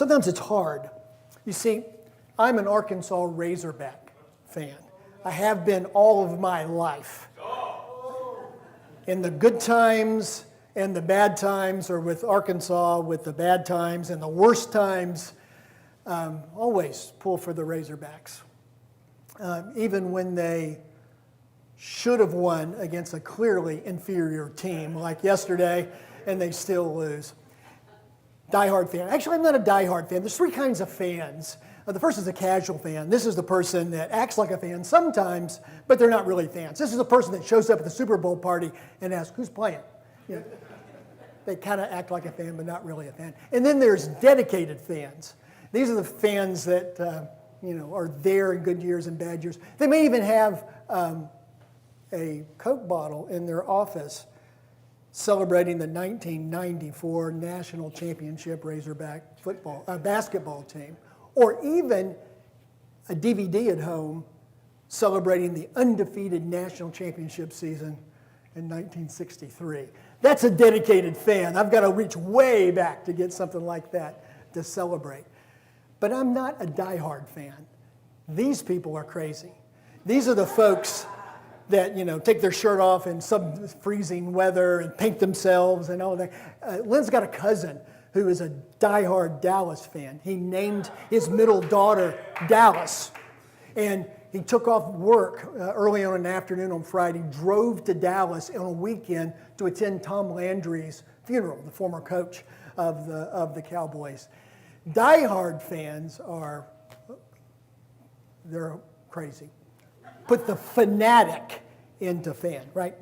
Sometimes it's hard. You see, I'm an Arkansas Razorback fan. I have been all of my life. In the good times and the bad times, or with Arkansas, with the bad times and the worst times, always pull for the Razorbacks. Even when they should have won against a clearly inferior team like yesterday, and they still lose. Diehard fan. Actually, I'm not a diehard fan. There's three kinds of fans. The first is a casual fan. This is the person that acts like a fan sometimes, but they're not really fans. This is the person that shows up at the Super Bowl party and asks, who's playing? You know, they kind of act like a fan, but not really a fan. And then there's dedicated fans. These are the fans that are there in good years and bad years. They may even have a Coke bottle in their office celebrating the 1994 National Championship Razorback basketball team, or even a DVD at home celebrating the undefeated national championship season in 1963. That's a dedicated fan. I've got to reach way back to get something like that to celebrate. But I'm not a diehard fan. These people are crazy. These are the folks that take their shirt off in sub-freezing weather and paint themselves and all that. Lynn's got a cousin who is a diehard Dallas fan. He named his middle daughter Dallas. And he took off work early on in the afternoon on Friday, drove to Dallas on a weekend to attend Tom Landry's funeral, the former coach of the Cowboys. Diehard fans they're crazy. Put the fanatic into fan, right?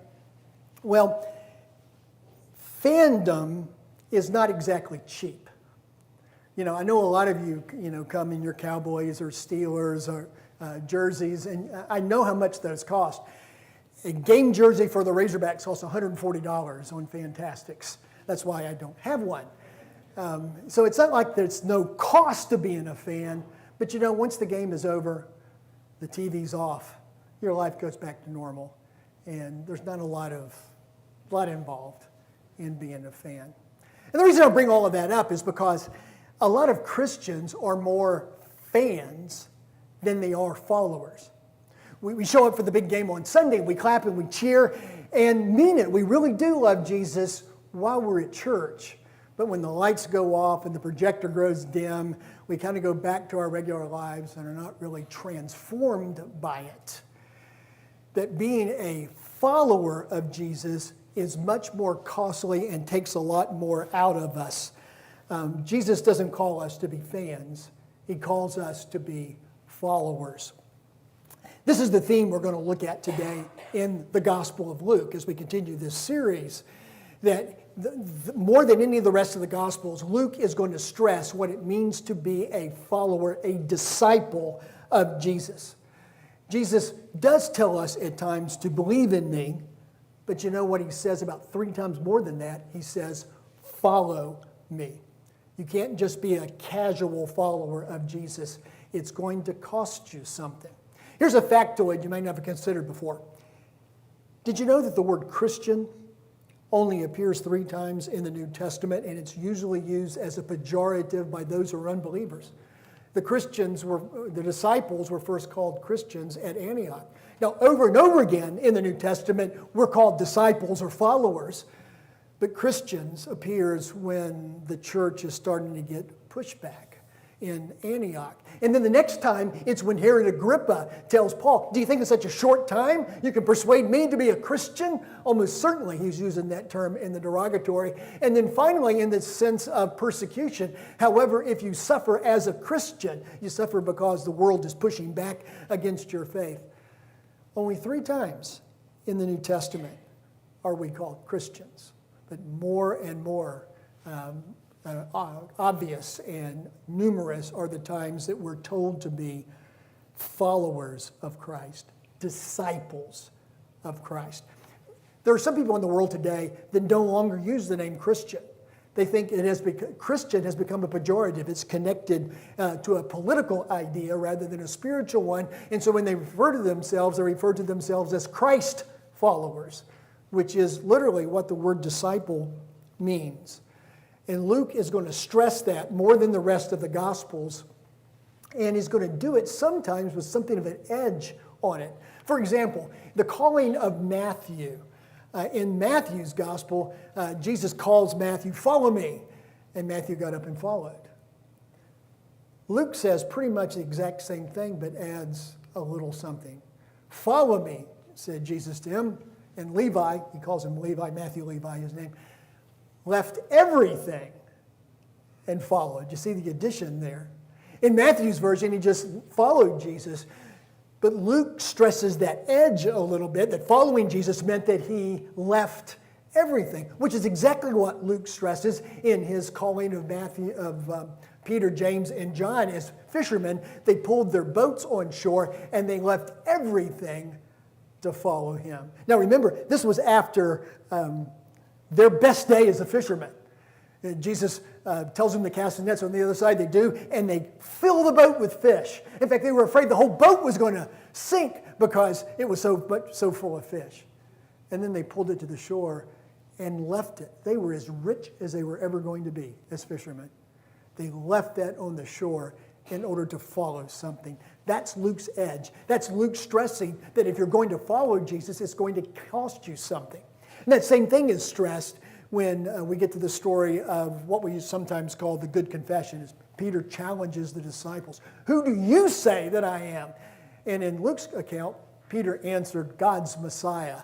Well, fandom is not exactly cheap. I know a lot of you, come in your Cowboys or Steelers or jerseys, and I know how much those cost. A game jersey for the Razorbacks costs $140 on Fantastics. That's why I don't have one. So it's not like there's no cost to being a fan, but once the game is over, the TV's off, your life goes back to normal, and there's not a lot involved in being a fan. And the reason I bring all of that up is because a lot of Christians are more fans than they are followers. We show up for the big game on Sunday, we clap and we cheer and mean it. We really do love Jesus while we're at church. But when the lights go off and the projector grows dim, we kind of go back to our regular lives and are not really transformed by it. That being a follower of Jesus is much more costly and takes a lot more out of us. Jesus doesn't call us to be fans. He calls us to be followers. This is the theme we're going to look at today in the Gospel of Luke as we continue this series, that more than any of the rest of the Gospels, Luke is going to stress what it means to be a follower, a disciple of Jesus. Jesus does tell us at times to believe in me, but you know what he says about 3 times more than that? He says, follow me. You can't just be a casual follower of Jesus. It's going to cost you something. Here's a factoid you may never considered before. Did you know that the word Christian only appears 3 times in the New Testament, and it's usually used as a pejorative by those who are unbelievers? The disciples were first called Christians at Antioch. Now, over and over again in the New Testament, we're called disciples or followers, but Christians appears when the church is starting to get pushback in Antioch. And then the next time, it's when Herod Agrippa tells Paul, do you think in such a short time you can persuade me to be a Christian? Almost certainly he's using that term in the derogatory. And then finally, in the sense of persecution, however, if you suffer as a Christian, you suffer because the world is pushing back against your faith. Only 3 times in the New Testament are we called Christians, but more and more obvious and numerous are the times that we're told to be followers of Christ, disciples of Christ. There are some people in the world today that no longer use the name Christian. They think Christian has become a pejorative. It's connected to a political idea rather than a spiritual one. And so when they refer to themselves, they refer to themselves as Christ followers, which is literally what the word disciple means. And Luke is going to stress that more than the rest of the Gospels. And he's going to do it sometimes with something of an edge on it. For example, the calling of Matthew. In Matthew's Gospel, Jesus calls Matthew, "Follow me." And Matthew got up and followed. Luke says pretty much the exact same thing, but adds a little something. "Follow me," said Jesus to him. And Levi, he calls him Levi, Matthew Levi, his name, left everything and followed. You see the addition there. In Matthew's version, he just followed Jesus. But Luke stresses that edge a little bit, that following Jesus meant that he left everything, which is exactly what Luke stresses in his calling of Peter, James, and John as fishermen. They pulled their boats on shore and they left everything to follow him. Now remember, this was after their best day as a fisherman. Jesus tells them to cast the nets on the other side. They do, and they fill the boat with fish. In fact, they were afraid the whole boat was going to sink because it was so full of fish. And then they pulled it to the shore and left it. They were as rich as they were ever going to be as fishermen. They left that on the shore in order to follow something. That's Luke's edge. That's Luke stressing that if you're going to follow Jesus, it's going to cost you something. And that same thing is stressed when we get to the story of what we sometimes call the good confession. As Peter challenges the disciples, "Who do you say that I am?" And in Luke's account, Peter answered, "God's Messiah."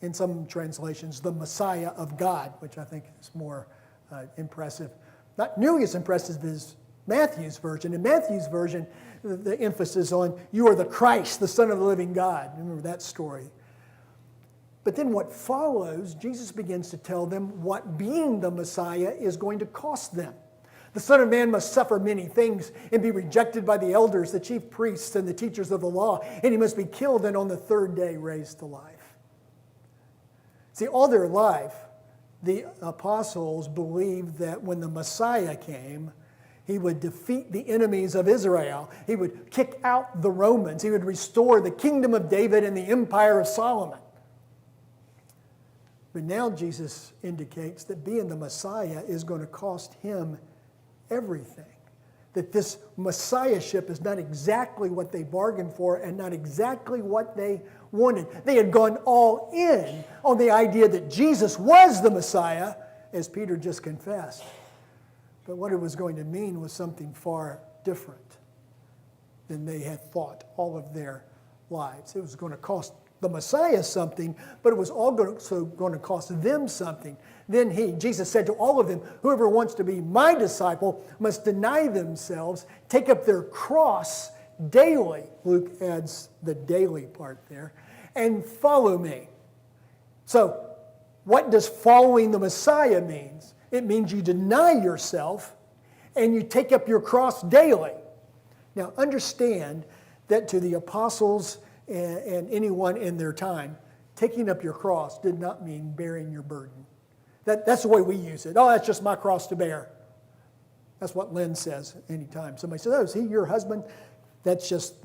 In some translations, the Messiah of God, which I think is more impressive. Not nearly as impressive as Matthew's version. In Matthew's version, the emphasis on, "You are the Christ, the Son of the living God." Remember that story. But then what follows, Jesus begins to tell them what being the Messiah is going to cost them. The Son of Man must suffer many things and be rejected by the elders, the chief priests, and the teachers of the law, and he must be killed and on the third day raised to life. See, all their life, the apostles believed that when the Messiah came, he would defeat the enemies of Israel. He would kick out the Romans. He would restore the kingdom of David and the empire of Solomon. But now Jesus indicates that being the Messiah is going to cost him everything. That this Messiahship is not exactly what they bargained for and not exactly what they wanted. They had gone all in on the idea that Jesus was the Messiah, as Peter just confessed. But what it was going to mean was something far different than they had thought all of their lives. It was going to cost the Messiah something, but it was also going to cost them something. Then Jesus said to all of them, "Whoever wants to be my disciple must deny themselves, take up their cross daily." Luke adds the daily part there, "and follow me." So, what does following the Messiah mean? It means you deny yourself and you take up your cross daily. Now, understand that to the apostles and anyone in their time, taking up your cross did not mean bearing your burden. That's the way we use it. "Oh, that's just my cross to bear." That's what Lynn says anytime. Somebody says, "Oh, is he your husband?" That's just,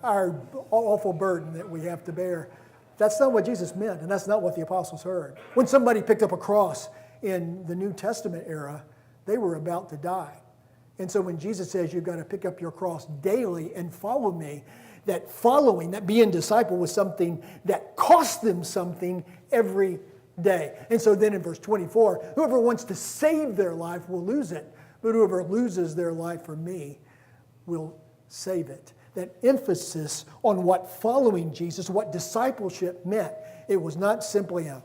our awful burden that we have to bear. That's not what Jesus meant, and that's not what the apostles heard. When somebody picked up a cross in the New Testament era, they were about to die. And so when Jesus says you've got to pick up your cross daily and follow me, that following, that being disciple was something that cost them something every day. And so then in verse 24, "Whoever wants to save their life will lose it, but whoever loses their life for me will save it." That emphasis on what following Jesus, what discipleship meant. It was not simply a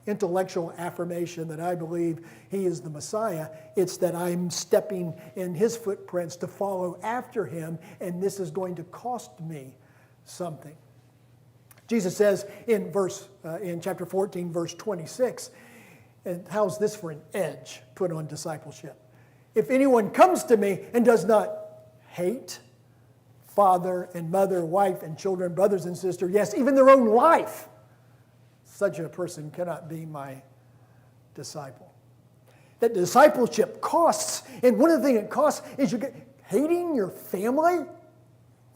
intellectual affirmation that I believe he is the Messiah. It's that I'm stepping in his footprints to follow after him, and this is going to cost me something. Jesus says in chapter 14, verse 26, and how's this for an edge put on discipleship? "If anyone comes to me and does not hate father and mother, wife and children, brothers and sisters, yes, even their own life, such a person cannot be my disciple." That discipleship costs, and one of the things it costs is hating your family.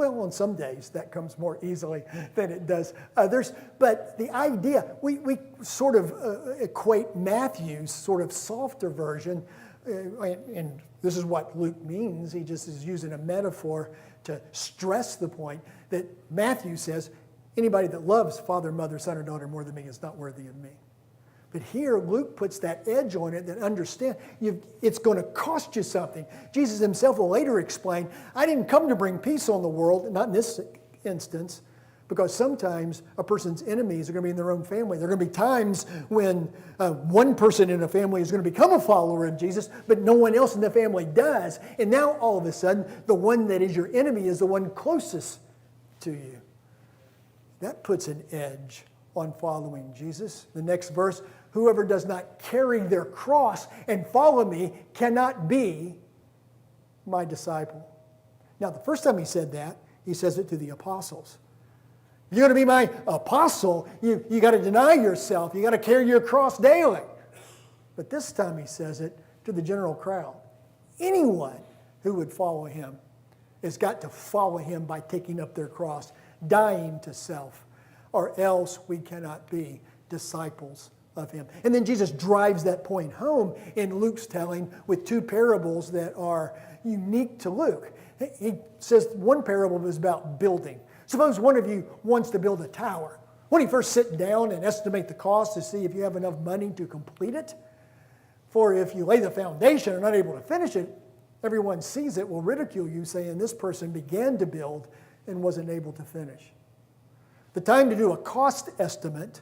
Well, on some days that comes more easily than it does others. But the idea, we sort of equate Matthew's sort of softer version, and this is what Luke means. He just is using a metaphor to stress the point that Matthew says, anybody that loves father, mother, son, or daughter more than me is not worthy of me. But here, Luke puts that edge on it that understand it's going to cost you something. Jesus himself will later explain, I didn't come to bring peace on the world, not in this instance, because sometimes a person's enemies are going to be in their own family. There are going to be times when one person in a family is going to become a follower of Jesus, but no one else in the family does. And now, all of a sudden, the one that is your enemy is the one closest to you. That puts an edge on following Jesus. The next verse, whoever does not carry their cross and follow me cannot be my disciple. Now, the first time he said that, he says it to the apostles. If you're going to be my apostle, you got to deny yourself. You got to carry your cross daily. But this time he says it to the general crowd. Anyone who would follow him has got to follow him by taking up their cross, dying to self, or else we cannot be disciples of him. And then Jesus drives that point home in Luke's telling with two parables that are unique to Luke. He says one parable is about building. Suppose one of you wants to build a tower. When you first sit down and estimate the cost to see if you have enough money to complete it, for if you lay the foundation and are not able to finish it, everyone sees it will ridicule you, saying this person began to build and wasn't able to finish. The time to do a cost estimate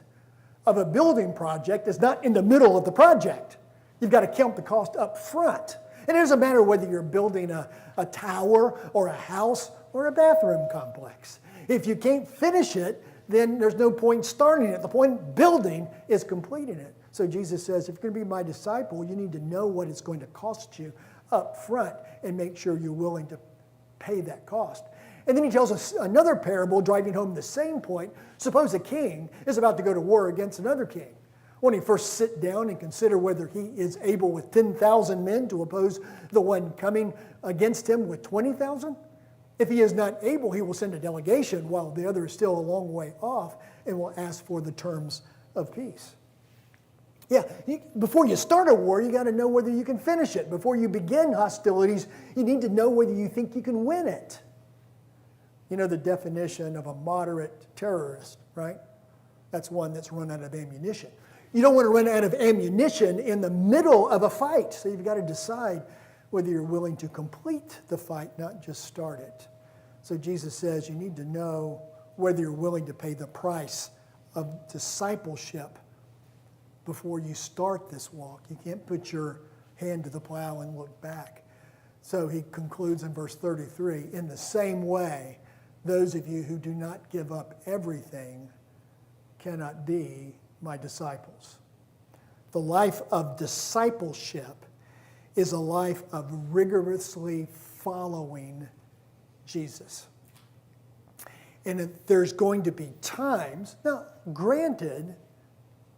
of a building project is not in the middle of the project. You've got to count the cost up front. And it doesn't matter whether you're building a tower or a house or a bathroom complex. If you can't finish it, then there's no point starting it. The point building is completing it. So Jesus says, if you're going to be my disciple, you need to know what it's going to cost you up front and make sure you're willing to pay that cost. And then he tells us another parable driving home the same point. Suppose a king is about to go to war against another king. When he first sit down and consider whether he is able with 10,000 men to oppose the one coming against him with 20,000? If he is not able, he will send a delegation while the other is still a long way off and will ask for the terms of peace. Yeah, before you start a war, you got to know whether you can finish it. Before you begin hostilities, you need to know whether you think you can win it. You know the definition of a moderate terrorist, right? That's one that's run out of ammunition. You don't want to run out of ammunition in the middle of a fight. So you've got to decide whether you're willing to complete the fight, not just start it. So Jesus says you need to know whether you're willing to pay the price of discipleship before you start this walk. You can't put your hand to the plow and look back. So he concludes in verse 33, in the same way, those of you who do not give up everything cannot be my disciples. The life of discipleship is a life of rigorously following Jesus. And there's going to be times, now granted,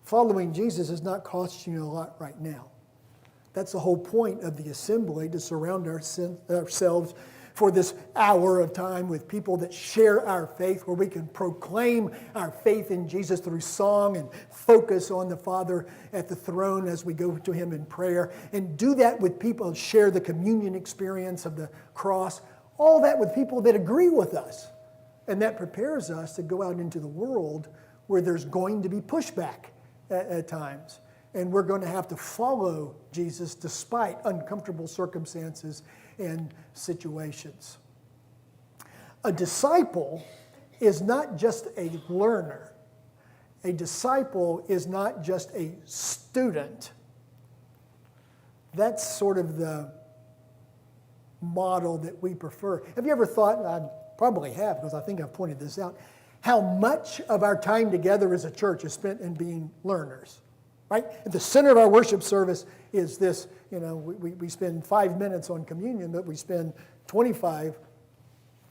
following Jesus is not costing you a lot right now. That's the whole point of the assembly, to surround ourselves for this hour of time with people that share our faith, where we can proclaim our faith in Jesus through song and focus on the Father at the throne as we go to him in prayer, and do that with people and share the communion experience of the cross, all that with people that agree with us. And that prepares us to go out into the world where there's going to be pushback at times. And we're going to have to follow Jesus despite uncomfortable circumstances and situations. A disciple is not just a learner. A disciple is not just a student. That's sort of the model that we prefer. Have you ever thought, and I probably have because I think I've pointed this out, how much of our time together as a church is spent in being learners? Right? At the center of our worship service is this, we spend 5 minutes on communion, but we spend 25,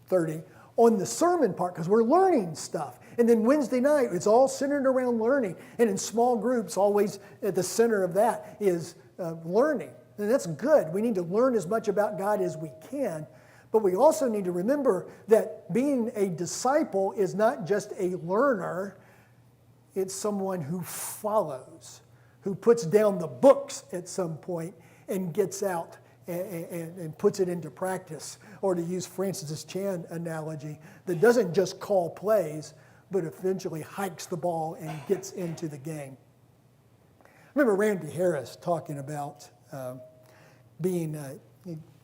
30 on the sermon part because we're learning stuff. And then Wednesday night, it's all centered around learning. And in small groups, always at the center of that is learning. And that's good. We need to learn as much about God as we can. But we also need to remember that being a disciple is not just a learner, it's someone who follows, who puts down the books at some point and gets out and puts it into practice. Or to use Francis Chan analogy, that doesn't just call plays, but eventually hikes the ball and gets into the game. I remember Randy Harris talking about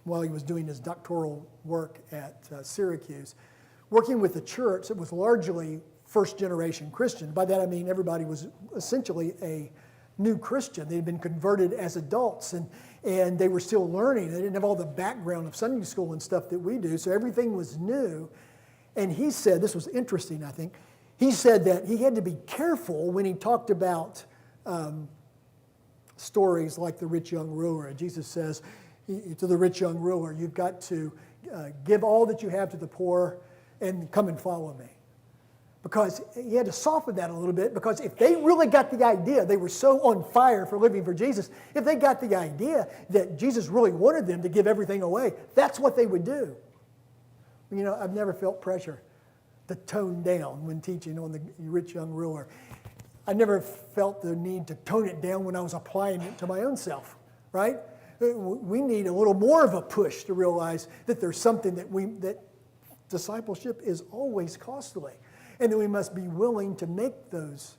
while he was doing his doctoral work at Syracuse, working with a church that was largely first-generation Christian. By that I mean everybody was essentially a new Christian. They had been converted as adults, and they were still learning. They didn't have all the background of Sunday school and stuff that we do, so everything was new. And he said, this was interesting, I think, he said that he had to be careful when he talked about stories like the rich young ruler. Jesus says to the rich young ruler, you've got to give all that you have to the poor and come and follow me. Because he had to soften that a little bit, because if they really got the idea, they were so on fire for living for Jesus, if they got the idea that Jesus really wanted them to give everything away, that's what they would do. You know, I've never felt pressure to tone down when teaching on the rich young ruler. I never felt the need to tone it down when I was applying it to my own self, right? We need a little more of a push to realize that there's something that discipleship is always costly, and that we must be willing to make those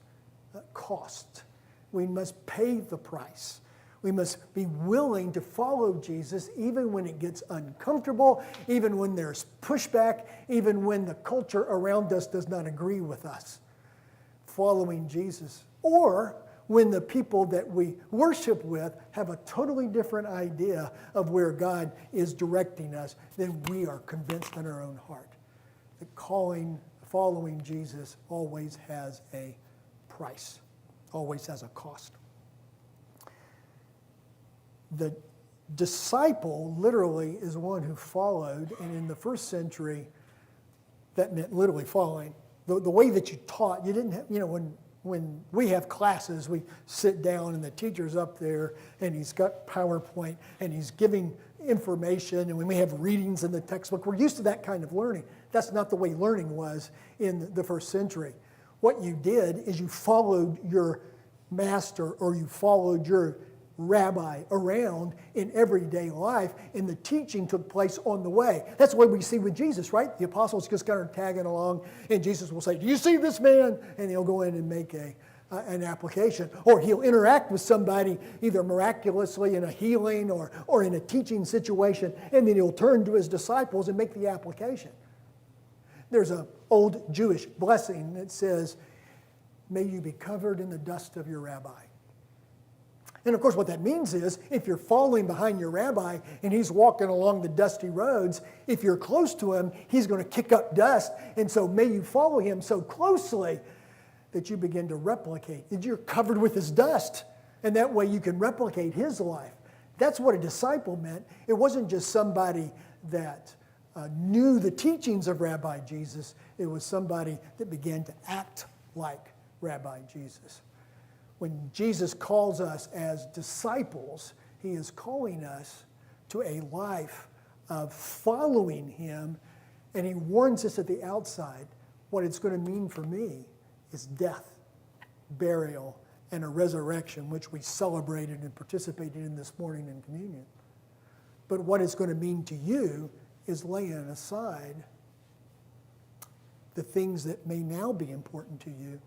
costs. We must pay the price. We must be willing to follow Jesus even when it gets uncomfortable, even when there's pushback, even when the culture around us does not agree with us. Following Jesus. Or when the people that we worship with have a totally different idea of where God is directing us than we are convinced in our own heart. Following Jesus always has a price, always has a cost. The disciple literally is one who followed, and in the first century, that meant literally following. The way that you taught, you didn't have, when we have classes, we sit down and the teacher's up there and he's got PowerPoint and he's giving information, and when we have readings in the textbook, we're used to that kind of learning. That's not the way learning was in the first century. What you did is you followed your master, or you followed your rabbi around in everyday life, and the teaching took place on the way. That's what we see with Jesus, right? The apostles just kind of tagging along, and Jesus will say, do you see this man? And he'll go in and make an application. Or he'll interact with somebody either miraculously in a healing or in a teaching situation, and then he'll turn to his disciples and make the application. There's an old Jewish blessing that says, may you be covered in the dust of your rabbi. And of course what that means is, if you're following behind your rabbi and he's walking along the dusty roads, if you're close to him, he's going to kick up dust. And so may you follow him so closely that you begin to replicate, that you're covered with his dust. And that way you can replicate his life. That's what a disciple meant. It wasn't just somebody that knew the teachings of Rabbi Jesus. It was somebody that began to act like Rabbi Jesus. When Jesus calls us as disciples, he is calling us to a life of following him, and he warns us at the outside, what it's going to mean for me is death, burial, and a resurrection, which we celebrated and participated in this morning in communion. But what it's going to mean to you is laying aside the things that may now be important to you,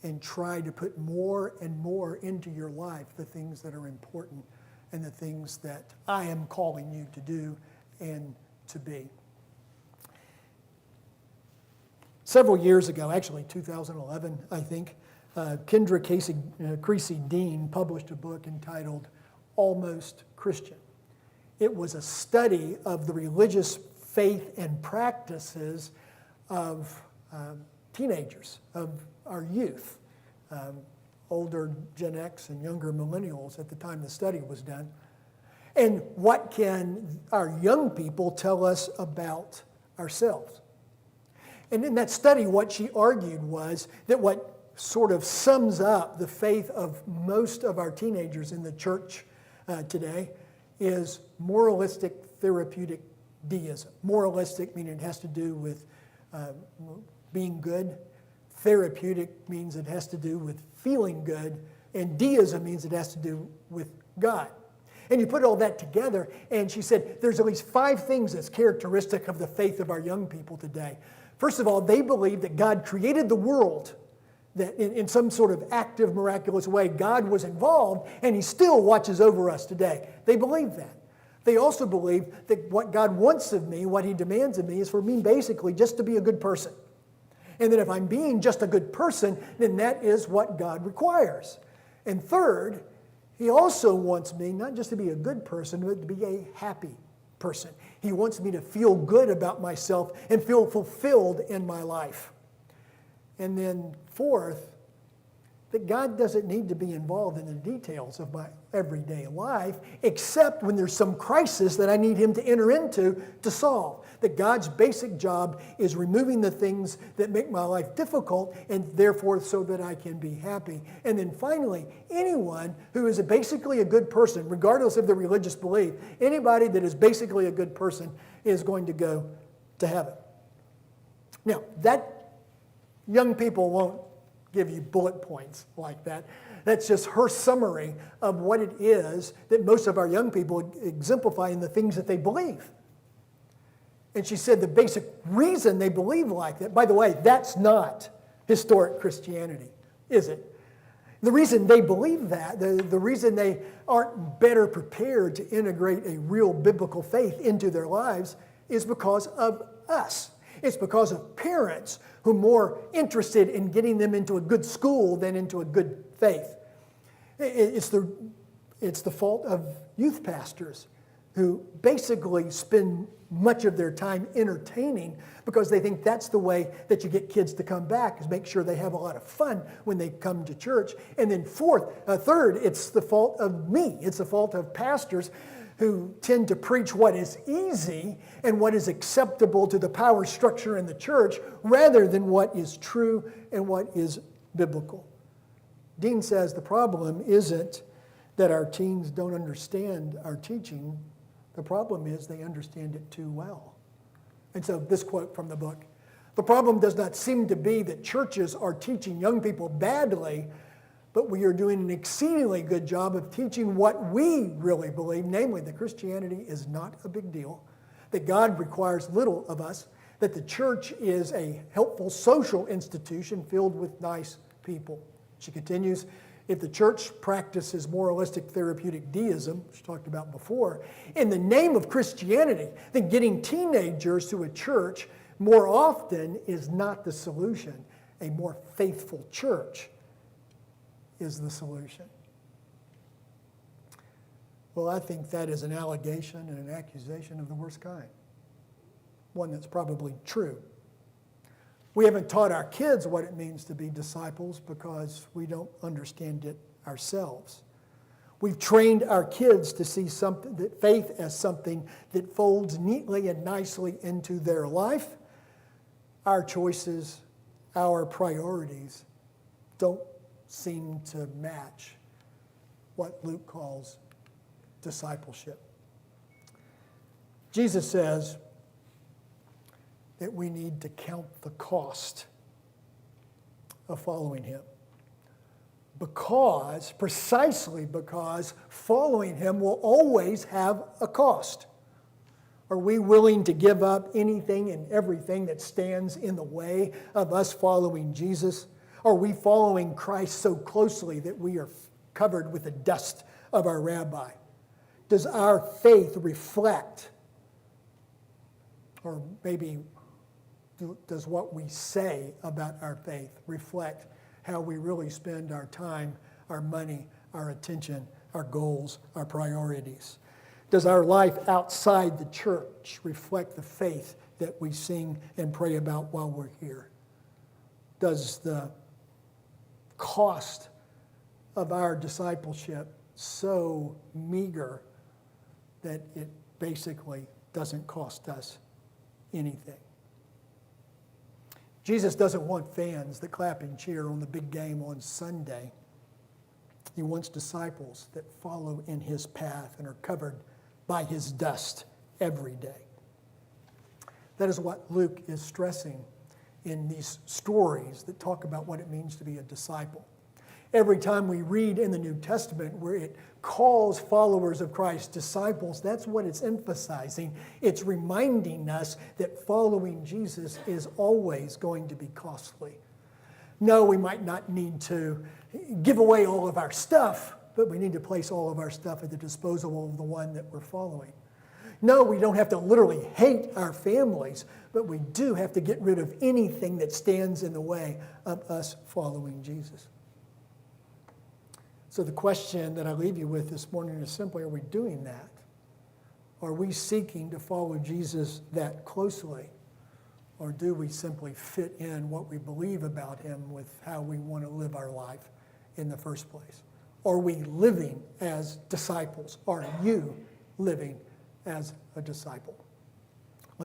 and try to put more and more into your life the things that are important and the things that I am calling you to do and to be. Several years ago, actually 2011, I think, Kendra Creasy Dean published a book entitled Almost Christian. It was a study of the religious faith and practices of teenagers, of our youth, older Gen X and younger millennials at the time the study was done. And what can our young people tell us about ourselves? And in that study, what she argued was that what sort of sums up the faith of most of our teenagers in the church today is moralistic therapeutic deism. Moralistic, meaning it has to do with being good. Therapeutic means it has to do with feeling good. And deism means it has to do with God. And you put all that together, and she said there's at least 5 things that's characteristic of the faith of our young people today. First of all, they believe that God created the world, that in some sort of active, miraculous way, God was involved, and He still watches over us today. They believe that. They also believe that what God wants of me, what He demands of me, is for me basically just to be a good person. And that if I'm being just a good person, then that is what God requires. And third, He also wants me not just to be a good person, but to be a happy person. He wants me to feel good about myself and feel fulfilled in my life. And then fourth, that God doesn't need to be involved in the details of my everyday life, except when there's some crisis that I need Him to enter into to solve. That God's basic job is removing the things that make my life difficult, and therefore so that I can be happy. And then finally, anyone who is basically a good person, regardless of their religious belief, anybody that is basically a good person is going to go to heaven. Now, that young people won't give you bullet points like that. That's just her summary of what it is that most of our young people exemplify in the things that they believe. And she said the basic reason they believe like that, by the way, that's not historic Christianity, is it? The reason they believe that, the reason they aren't better prepared to integrate a real biblical faith into their lives is because of us. It's because of parents who are more interested in getting them into a good school than into a good faith. It's the fault of youth pastors who basically spend much of their time entertaining because they think that's the way that you get kids to come back, is make sure they have a lot of fun when they come to church. And then third, it's the fault of me. It's the fault of pastors who tend to preach what is easy and what is acceptable to the power structure in the church rather than what is true and what is biblical. Dean says the problem isn't that our teens don't understand our teaching. The problem is they understand it too well. And so this quote from the book, the problem does not seem to be that churches are teaching young people badly, but we are doing an exceedingly good job of teaching what we really believe, namely that Christianity is not a big deal, that God requires little of us, that the church is a helpful social institution filled with nice people. She continues, if the church practices moralistic therapeutic deism, which we talked about before, in the name of Christianity, then getting teenagers to a church more often is not the solution. A more faithful church is the solution. Well, I think that is an allegation and an accusation of the worst kind. One that's probably true. We haven't taught our kids what it means to be disciples because we don't understand it ourselves. We've trained our kids to see faith as something that folds neatly and nicely into their life. Our choices, our priorities don't seem to match what Luke calls discipleship. Jesus says that we need to count the cost of following Him. Precisely because following Him will always have a cost. Are we willing to give up anything and everything that stands in the way of us following Jesus? Are we following Christ so closely that we are covered with the dust of our rabbi? Does our faith reflect, or maybe does what we say about our faith reflect how we really spend our time, our money, our attention, our goals, our priorities? Does our life outside the church reflect the faith that we sing and pray about while we're here? Does the cost of our discipleship so meager that it basically doesn't cost us anything? Jesus doesn't want fans that clap and cheer on the big game on Sunday. He wants disciples that follow in His path and are covered by His dust every day. That is what Luke is stressing in these stories that talk about what it means to be a disciple. Every time we read in the New Testament where it calls followers of Christ disciples, that's what it's emphasizing. It's reminding us that following Jesus is always going to be costly. No, we might not need to give away all of our stuff, but we need to place all of our stuff at the disposal of the one that we're following. No, we don't have to literally hate our families, but we do have to get rid of anything that stands in the way of us following Jesus. So the question that I leave you with this morning is simply, are we doing that? Are we seeking to follow Jesus that closely? Or do we simply fit in what we believe about him with how we want to live our life in the first place? Are we living as disciples? Are you living as a disciple?